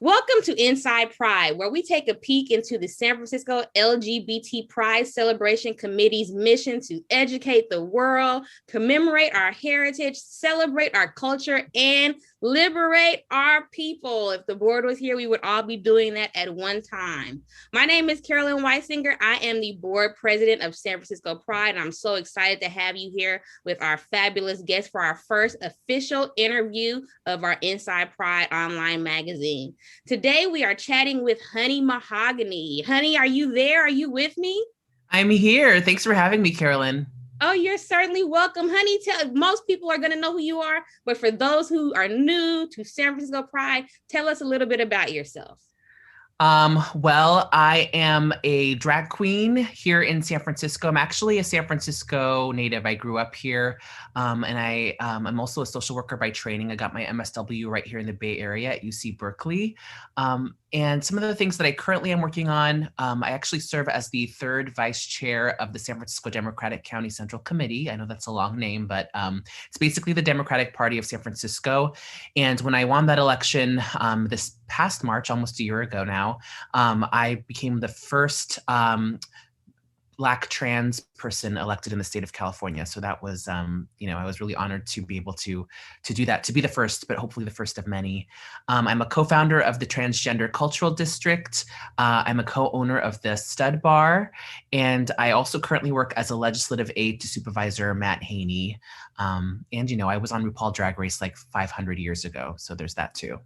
Welcome to Inside Pride, where we take a peek into the San Francisco LGBT Pride Celebration Committee's mission to educate the world, commemorate our heritage, celebrate our culture, and liberate our people. If the board was here, we would all be doing that at one time. My name is Carolyn Wysinger. I am the board president of San Francisco Pride, and I'm so excited to have you here with our fabulous guest for our first official interview of our Inside Pride online magazine. Today, we are chatting with Honey Mahogany. Honey, are you there? Are you with me? I'm here. Thanks for having me, Carolyn. Oh, you're certainly welcome. Honey, most people are going to know who you are, but for those who are new to San Francisco Pride, tell us a little bit about yourself. Well, I am a drag queen here in San Francisco. I'm actually a San Francisco native. I grew up here, and I'm also a social worker by training. I got my MSW right here in the Bay Area at UC Berkeley. And some of the things that I currently am working on, I actually serve as the third vice chair of the San Francisco Democratic County Central Committee. I know that's a long name, but it's basically the Democratic Party of San Francisco. And when I won that election this past March, almost a year ago now, I became the first Black trans person elected in the state of California. So that was, I was really honored to be able to do that, to be the first, but hopefully the first of many. I'm a co-founder of the Transgender Cultural District. I'm a co-owner of the Stud Bar. And I also currently work as a legislative aide to Supervisor Matt Haney. And I was on RuPaul Drag Race like 500 years ago. So there's that too.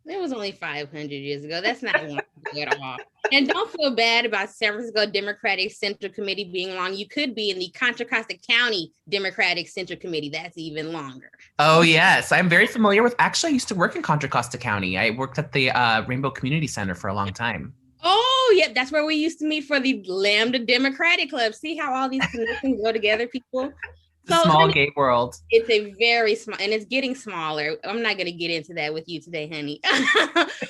It was only 500 years ago. That's not long at all. And don't feel bad about San Francisco Democratic Central Committee being long. You could be in the Contra Costa County Democratic Central Committee. That's even longer. Oh, yes. I'm very familiar with, actually, I used to work in Contra Costa County. I worked at the Rainbow Community Center for a long time. Oh, yeah. That's where we used to meet for the Lambda Democratic Club. See how all these connections go together, people? So, small gay world. It's a very small, and it's getting smaller. I'm not going to get into that with you today, honey.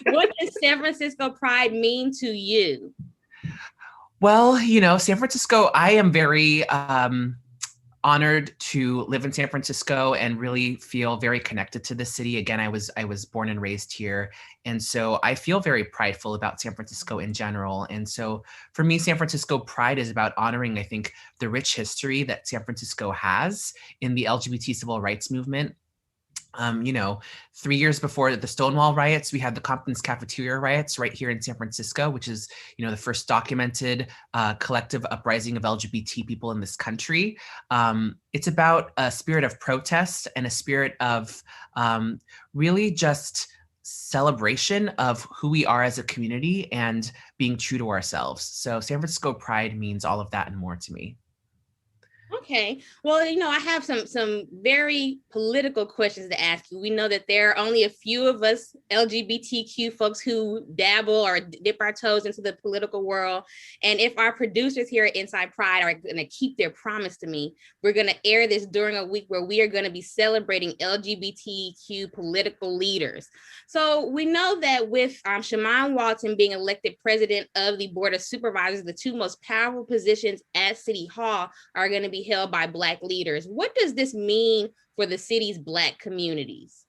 What does San Francisco Pride mean to you? Well, San Francisco, I am very honored to live in San Francisco and really feel very connected to the city. Again, I was born and raised here. And so I feel very prideful about San Francisco in general. And so for me, San Francisco Pride is about honoring, I think, the rich history that San Francisco has in the LGBT civil rights movement. 3 years before the Stonewall riots, we had the Compton's Cafeteria riots right here in San Francisco, which is, the first documented collective uprising of LGBT people in this country. It's about a spirit of protest and a spirit of really just celebration of who we are as a community and being true to ourselves. So San Francisco Pride means all of that and more to me. Okay. Well, I have some very political questions to ask you. We know that there are only a few of us LGBTQ folks who dabble or dip our toes into the political world. And if our producers here at Inside Pride are going to keep their promise to me, we're going to air this during a week where we are going to be celebrating LGBTQ political leaders. So we know that with Shaman Walton being elected president of the Board of Supervisors, the two most powerful positions at City Hall are going to be held by Black leaders. What does this mean for the city's Black communities?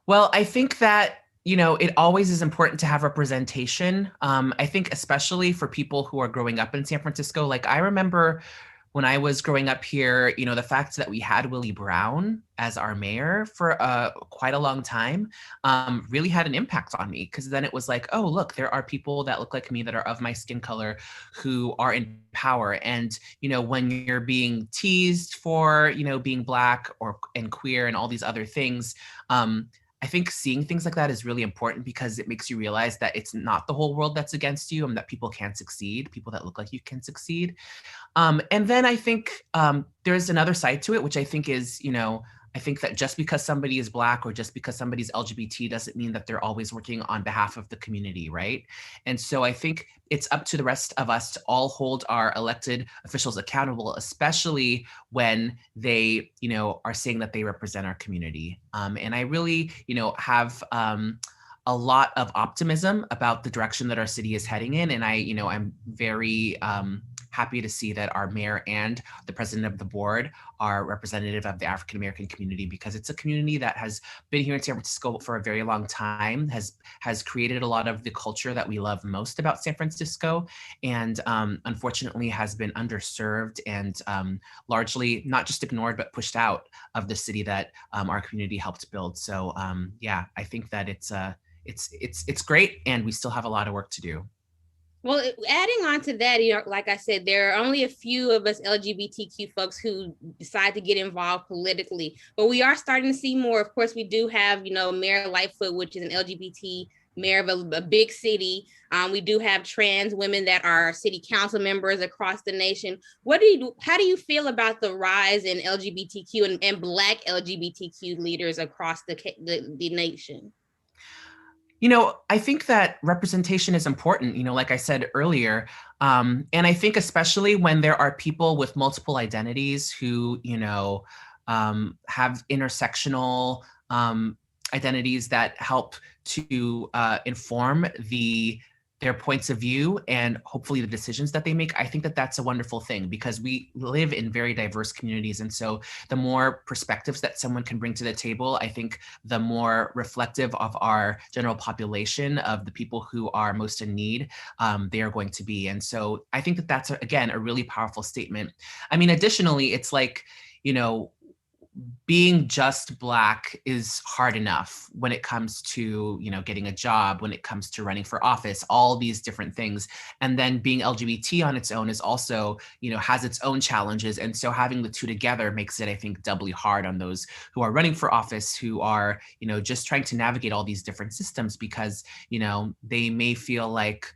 Well, I think that, it always is important to have representation. I think especially for people who are growing up in San Francisco, like I remember when I was growing up here, the fact that we had Willie Brown as our mayor for quite a long time really had an impact on me, because then it was like, oh, look, there are people that look like me that are of my skin color who are in power. And, when you're being teased for, being Black and queer and all these other things, I think seeing things like that is really important, because it makes you realize that it's not the whole world that's against you and that people can succeed, people that look like you can succeed. And then I think there's another side to it, which I think is, I think that just because somebody is Black or just because somebody's LGBT doesn't mean that they're always working on behalf of the community, right? And so I think it's up to the rest of us to all hold our elected officials accountable, especially when they, are saying that they represent our community. And I really, have a lot of optimism about the direction that our city is heading in. And I'm very happy to see that our mayor and the president of the board are representative of the African American community, because it's a community that has been here in San Francisco for a very long time, has created a lot of the culture that we love most about San Francisco, and unfortunately has been underserved and largely not just ignored but pushed out of the city that our community helped build. So yeah, I think that it's great, and we still have a lot of work to do. Well, adding on to that, like I said, there are only a few of us LGBTQ folks who decide to get involved politically, but we are starting to see more. Of course, we do have, Mayor Lightfoot, which is an LGBT mayor of a big city. We do have trans women that are city council members across the nation. How do you feel about the rise in LGBTQ and Black LGBTQ leaders across the nation? I think that representation is important, like I said earlier. And I think especially when there are people with multiple identities who, have intersectional identities that help to inform their points of view and hopefully the decisions that they make. I think that that's a wonderful thing, because we live in very diverse communities. And so the more perspectives that someone can bring to the table, I think the more reflective of our general population, of the people who are most in need, they are going to be. And so I think that that's, again, a really powerful statement. I mean, additionally, it's like, being just Black is hard enough when it comes to, getting a job, when it comes to running for office, all these different things. And then being LGBT on its own is also, has its own challenges. And so having the two together makes it, I think, doubly hard on those who are running for office, who are, just trying to navigate all these different systems, because, they may feel like,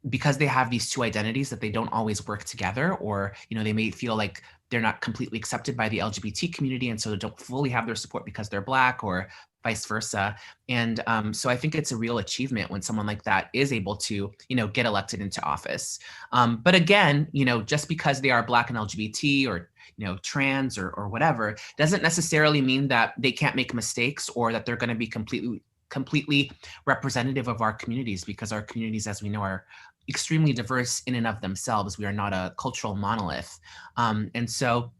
because they have these two identities, that they don't always work together, or they may feel like they're not completely accepted by the LGBT community, and so they don't fully have their support because they're Black, or vice versa. And so I think it's a real achievement when someone like that is able to get elected into office. But again, just because they are Black and LGBT, or trans, or whatever, doesn't necessarily mean that they can't make mistakes, or that they're going to be completely representative of our communities, because our communities, as we know, are extremely diverse in and of themselves. We are not a cultural monolith. And so,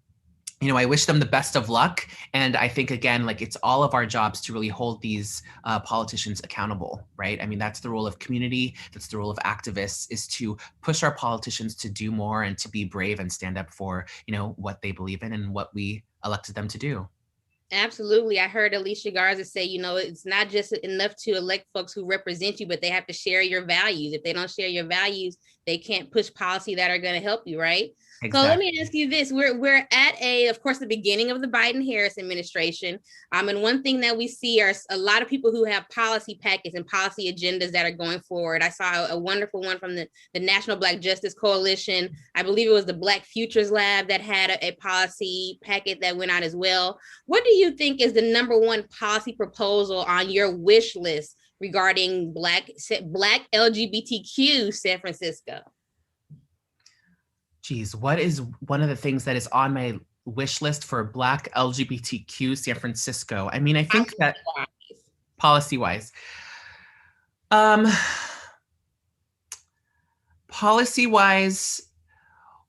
I wish them the best of luck. And I think, again, like, it's all of our jobs to really hold these politicians accountable, right? I mean, that's the role of community. That's the role of activists, is to push our politicians to do more and to be brave and stand up for, what they believe in and what we elected them to do. Absolutely. I heard Alicia Garza say, it's not just enough to elect folks who represent you, but they have to share your values. If they don't share your values, they can't push policy that are going to help you, right? Exactly. So let me ask you this. We're at of course, the beginning of the Biden-Harris administration. And one thing that we see are a lot of people who have policy packets and policy agendas that are going forward. I saw a wonderful one from the National Black Justice Coalition. I believe it was the Black Futures Lab that had a policy packet that went out as well. What do you think is the number one policy proposal on your wish list regarding Black LGBTQ San Francisco? Geez, what is one of the things that is on my wish list for Black LGBTQ San Francisco? I mean, I think that policy-wise,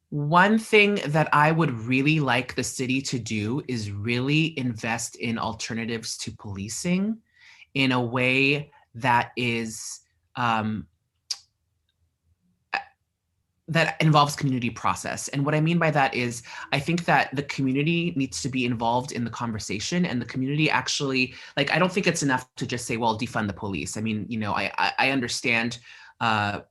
one thing that I would really like the city to do is really invest in alternatives to policing in a way that is that involves community process. And what I mean by that is, I think that the community needs to be involved in the conversation, and the community actually, like, I don't think it's enough to just say, well, defund the police. I mean, I understand the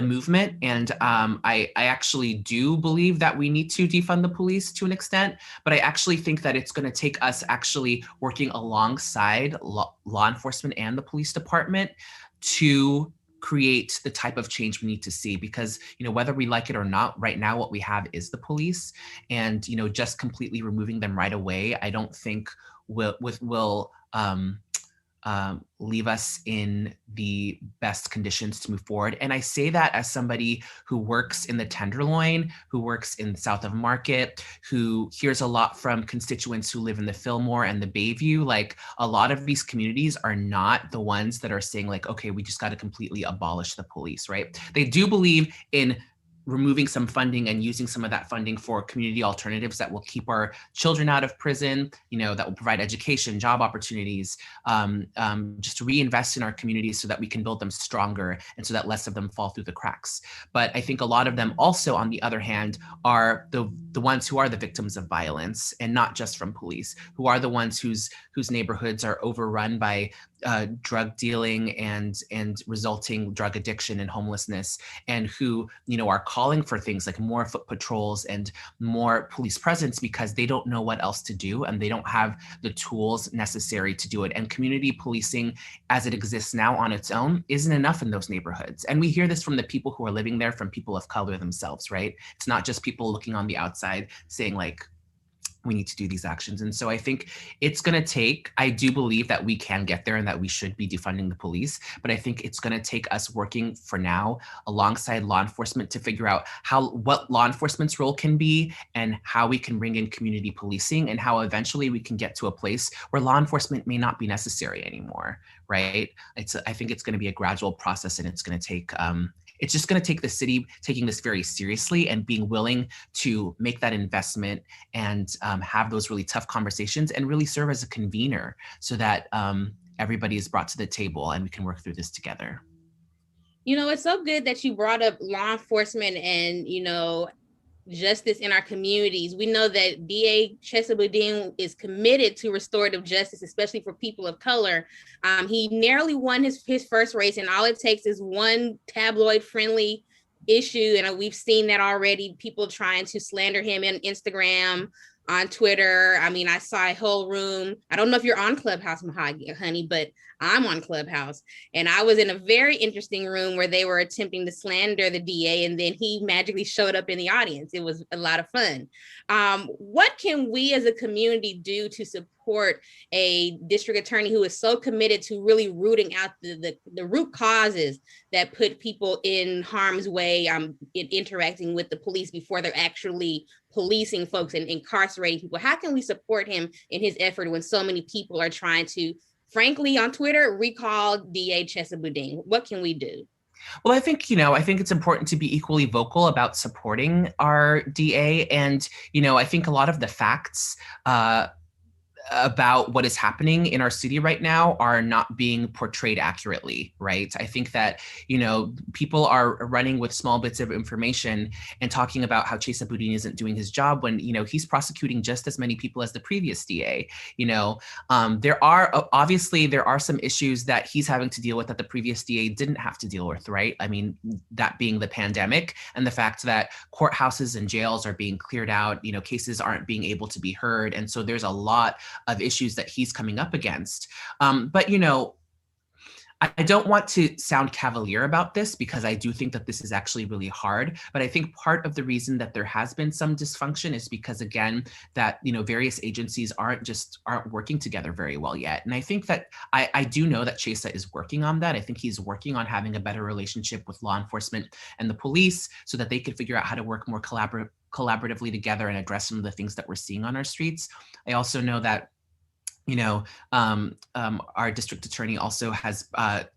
movement, and I actually do believe that we need to defund the police to an extent, but I actually think that it's going to take us actually working alongside law enforcement and the police department to create the type of change we need to see, because whether we like it or not, right now what we have is the police, and just completely removing them right away, I don't think will leave us in the best conditions to move forward. And I say that as somebody who works in the Tenderloin, who works in the South of Market, who hears a lot from constituents who live in the Fillmore and the Bayview. Like, a lot of these communities are not the ones that are saying like, okay, we just got to completely abolish the police, right? They do believe in removing some funding and using some of that funding for community alternatives that will keep our children out of prison, that will provide education, job opportunities, just to reinvest in our communities so that we can build them stronger and so that less of them fall through the cracks. But I think a lot of them also, on the other hand, are the ones who are the victims of violence, and not just from police, who are the ones whose neighborhoods are overrun by drug dealing and resulting drug addiction and homelessness, and who are calling for things like more foot patrols and more police presence because they don't know what else to do and they don't have the tools necessary to do it. And community policing as it exists now on its own isn't enough in those neighborhoods. And we hear this from the people who are living there, from people of color themselves, right? It's not just people looking on the outside saying like, we need to do these actions. And so I think it's going to take, I do believe that we can get there and that we should be defunding the police, but I think it's going to take us working for now alongside law enforcement to figure out what law enforcement's role can be and how we can bring in community policing and how eventually we can get to a place where law enforcement may not be necessary anymore, right? I think it's going to be a gradual process, and it's going to take, it's just going to take the city taking this very seriously and being willing to make that investment and have those really tough conversations and really serve as a convener so that everybody is brought to the table and we can work through this together. It's so good that you brought up law enforcement and, justice in our communities. We know that DA Chesa Boudin is committed to restorative justice, especially for people of color. He narrowly won his first race, and all it takes is one tabloid-friendly issue, and we've seen that already. People trying to slander him on Instagram, on Twitter. I mean, I saw a whole room. I don't know if you're on Clubhouse, Honey, but I'm on Clubhouse. And I was in a very interesting room where they were attempting to slander the DA, and then he magically showed up in the audience. It was a lot of fun. What can we as a community do to support a district attorney who is so committed to really rooting out the root causes that put people in harm's way, in interacting with the police before they're actually policing folks and incarcerating people? How can we support him in his effort when so many people are trying to, frankly, on Twitter, recall DA Chesa Boudin? What can we do? Well, I think it's important to be equally vocal about supporting our DA. And, I think a lot of the facts about what is happening in our city right now are not being portrayed accurately, right? I think that, people are running with small bits of information and talking about how Chesa Boudin isn't doing his job when, he's prosecuting just as many people as the previous DA. There are some issues that he's having to deal with that the previous DA didn't have to deal with, right? I mean, that being the pandemic and the fact that courthouses and jails are being cleared out, cases aren't being able to be heard. And so there's a lot of issues that he's coming up against. But, I don't want to sound cavalier about this because I do think that this is actually really hard. But I think part of the reason that there has been some dysfunction is because, again, that, various agencies aren't working together very well yet. And I think that I do know that Chesa is working on that. I think he's working on having a better relationship with law enforcement and the police so that they could figure out how to work more collaboratively together and address some of the things that we're seeing on our streets. I also know that our district attorney also has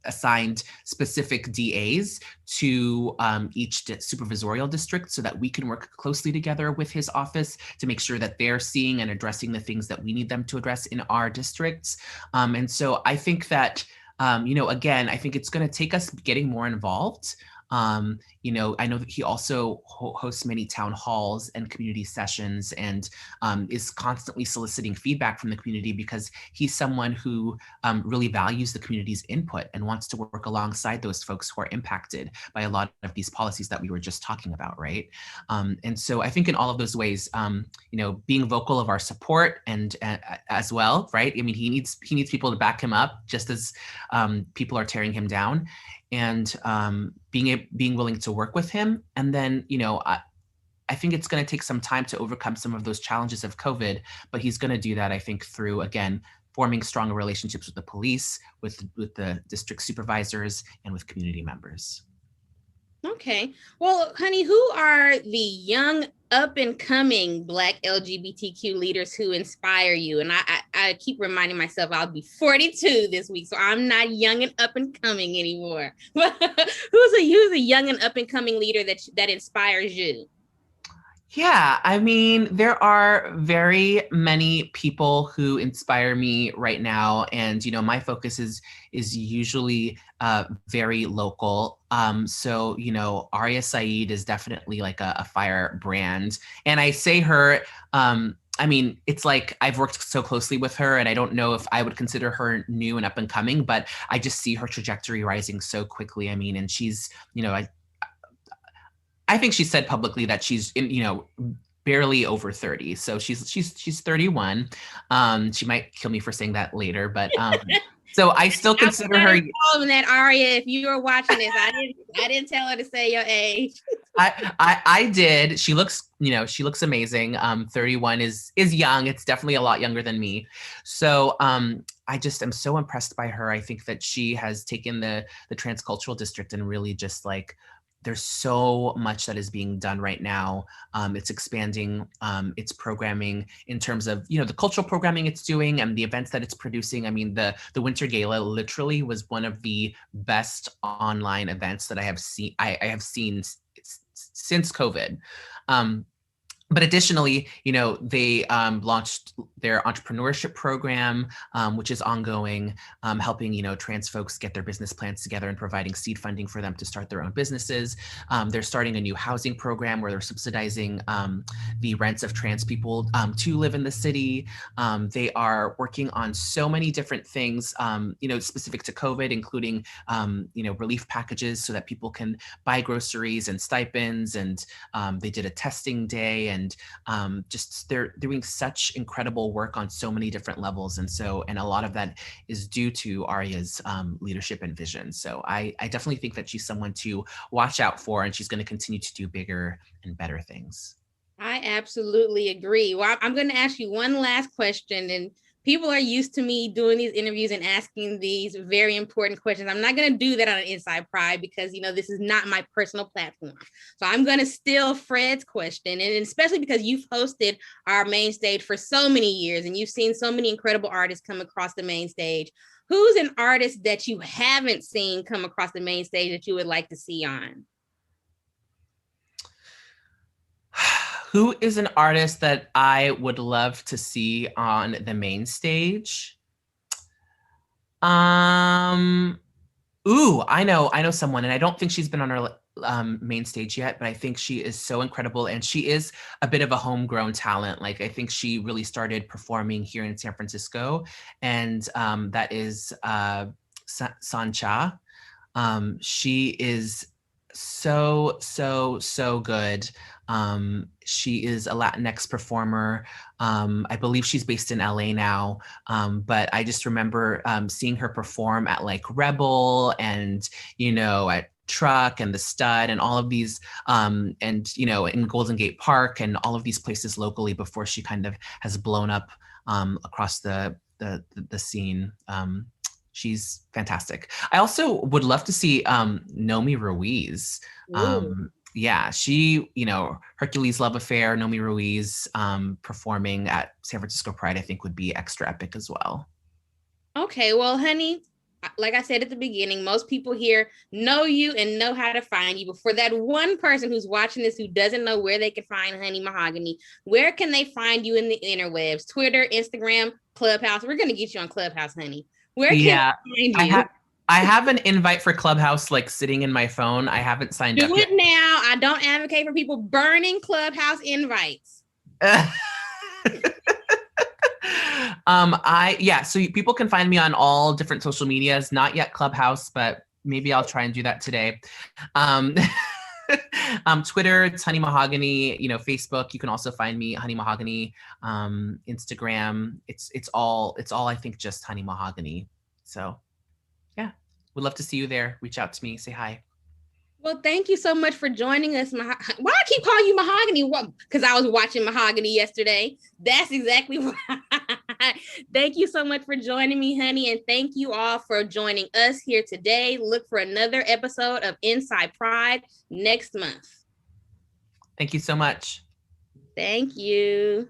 assigned specific DAs to each supervisorial district so that we can work closely together with his office to make sure that they're seeing and addressing the things that we need them to address in our districts. And so I think that, again, I think it's going to take us getting more involved. I know that he also hosts many town halls and community sessions and is constantly soliciting feedback from the community because he's someone who really values the community's input and wants to work alongside those folks who are impacted by a lot of these policies that we were just talking about, right? And so I think in all of those ways, being vocal of our support and as well, right? I mean, he needs people to back him up just as people are tearing him down. And being willing to work with him. And then, I think it's going to take some time to overcome some of those challenges of COVID, but he's going to do that, I think, through, again, forming stronger relationships with the police, with the district supervisors, and with community members. Okay. Well, honey, who are the young up and coming Black LGBTQ leaders who inspire you? And I keep reminding myself I'll be 42 this week, so I'm not young and up and coming anymore. who's a young and up and coming leader that inspires you? Yeah, I mean, there are very many people who inspire me right now, and my focus is usually very local. So Aria Saeed is definitely like a firebrand, and I say her. I mean, it's like I've worked so closely with her, and I don't know if I would consider her new and up and coming, but I just see her trajectory rising so quickly. I mean, and she's, I think she said publicly that she's barely over 30. So she's 31. She might kill me for saying that later, but so I still consider her. That Aria, if you were watching this, I didn't tell her to say your age. I did. She looks amazing. 31 is young. It's definitely a lot younger than me. So I just am so impressed by her. I think that she has taken the transcultural district and really just like, there's so much that is being done right now. It's expanding its programming in terms of, the cultural programming it's doing and the events that it's producing. I mean, the Winter Gala literally was one of the best online events that I have seen. I have seen since COVID. But additionally, they launched their entrepreneurship program, which is ongoing, helping, trans folks get their business plans together and providing seed funding for them to start their own businesses. They're starting a new housing program where they're subsidizing the rents of trans people to live in the city. They are working on so many different things, specific to COVID, including, relief packages so that people can buy groceries and stipends. And they did a testing day. And just they're doing such incredible work on so many different levels. And a lot of that is due to Aria's leadership and vision. So I definitely think that she's someone to watch out for, and she's going to continue to do bigger and better things. I absolutely agree. Well, I'm going to ask you one last question, and people are used to me doing these interviews and asking these very important questions. I'm not going to do that on an Inside Pride because, this is not my personal platform. So I'm going to steal Fred's question, and especially because you've hosted our main stage for so many years and you've seen so many incredible artists come across the main stage. Who's an artist that you haven't seen come across the main stage that you would like to see on? Who is an artist that I would love to see on the main stage? I know someone, and I don't think she's been on our main stage yet, but I think she is so incredible, and she is a bit of a homegrown talent. Like, I think she really started performing here in San Francisco, and that is Sancha. She is so good. She is a Latinx performer. I believe she's based in LA now. But I just remember seeing her perform at like Rebel and, at Truck and the Stud and all of these, and, in Golden Gate Park and all of these places locally before she kind of has blown up across the scene. She's fantastic. I also would love to see Nomi Ruiz. Yeah, she, Hercules Love Affair, Nomi Ruiz performing at San Francisco Pride, I think would be extra epic as well. Okay, well, honey, like I said at the beginning, most people here know you and know how to find you. But for that one person who's watching this who doesn't know where they can find Honey Mahogany, where can they find you in the interwebs? Twitter, Instagram, Clubhouse? We're going to get you on Clubhouse, honey. Where can we find you? I have an invite for Clubhouse like sitting in my phone. I haven't signed up yet. Do it now. I don't advocate for people burning Clubhouse invites. So people can find me on all different social medias, not yet Clubhouse, but maybe I'll try and do that today. Twitter, it's Honey Mahogany, Facebook, you can also find me Honey Mahogany, Instagram, it's all I think just Honey Mahogany. So yeah, would love to see you there. Reach out to me, say hi. Well, thank you so much for joining us. Why I keep calling you Mahogany? Because I was watching Mahogany yesterday. That's exactly why. Thank you so much for joining me, honey. And thank you all for joining us here today. Look for another episode of Inside Pride next month. Thank you so much. Thank you.